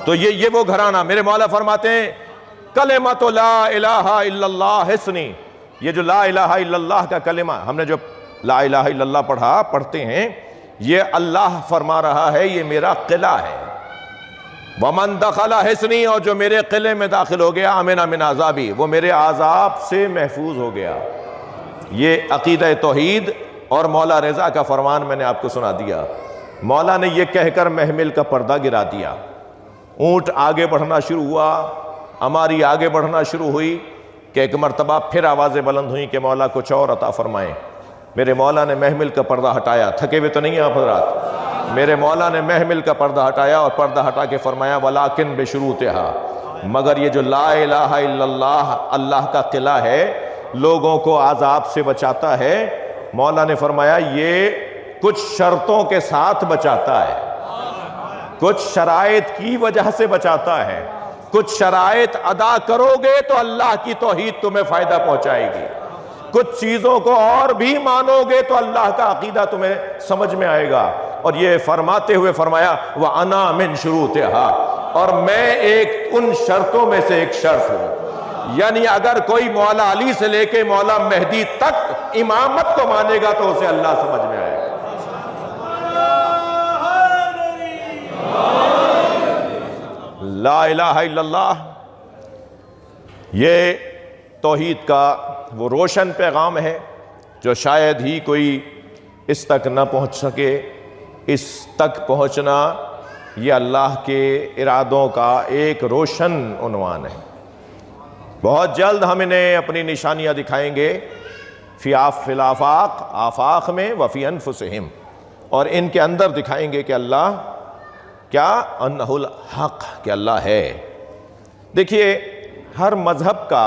تو یہ وہ گھرانہ، میرے مولا فرماتے ہیں کلمۃ لا الہ الا اللہ حصنی، یہ جو لا الہ الا اللہ کا کلمہ، ہم نے جو لا الہ الا اللہ پڑھتے ہیں، یہ اللہ فرما رہا ہے یہ میرا قلعہ ہے۔ ومن دخل حصنی، اور جو میرے قلعے میں داخل ہو گیا، امن من عذابی، وہ میرے عذاب سے محفوظ ہو گیا۔ یہ عقیدہ توحید اور مولا رضا کا فرمان میں نے آپ کو سنا دیا۔ مولا نے یہ کہہ کر محمل کا پردہ گرا دیا، اونٹ آگے بڑھنا شروع ہوا، ہماری آگے بڑھنا شروع ہوئی کہ ایک مرتبہ پھر آوازیں بلند ہوئیں کہ مولا کچھ اور عطا فرمائیں۔ میرے مولا نے محمل کا پردہ ہٹایا، تھکے ہوئے تو نہیں ہیں آپ حضرات؟ میرے مولا نے محمل کا پردہ ہٹایا اور پردہ ہٹا کے فرمایا وَلَٰكِن بِشُرُوطِهَا، مگر یہ جو لا الہ الا اللہ اللہ کا قلعہ ہے، لوگوں کو عذاب سے بچاتا ہے، مولا نے فرمایا یہ کچھ شرطوں کے ساتھ بچاتا ہے، کچھ شرائط کی وجہ سے بچاتا ہے۔ کچھ شرائط ادا کرو گے تو اللہ کی توحید تمہیں فائدہ پہنچائے گی، کچھ چیزوں کو اور بھی مانو گے تو اللہ کا عقیدہ تمہیں سمجھ میں آئے گا۔ اور یہ فرماتے ہوئے فرمایا وَأَنَا مِن شُرُوطِهَا، اور میں ایک ان شرطوں میں سے ایک شرط ہوں، یعنی اگر کوئی مولا علی سے لے کے مولا مہدی تک امامت کو مانے گا تو اسے اللہ سمجھ میں آئے گا۔ لا الہ الا اللہ، یہ توحید کا وہ روشن پیغام ہے جو شاید ہی کوئی اس تک نہ پہنچ سکے۔ اس تک پہنچنا یہ اللہ کے ارادوں کا ایک روشن عنوان ہے۔ بہت جلد ہم انہیں اپنی نشانیاں دکھائیں گے فی الآفاق، آفاق میں، وفی انفسہم، اور ان کے اندر دکھائیں گے کہ اللہ کیا، انہ الحق، کہ اللہ ہے۔ دیکھیے ہر مذہب کا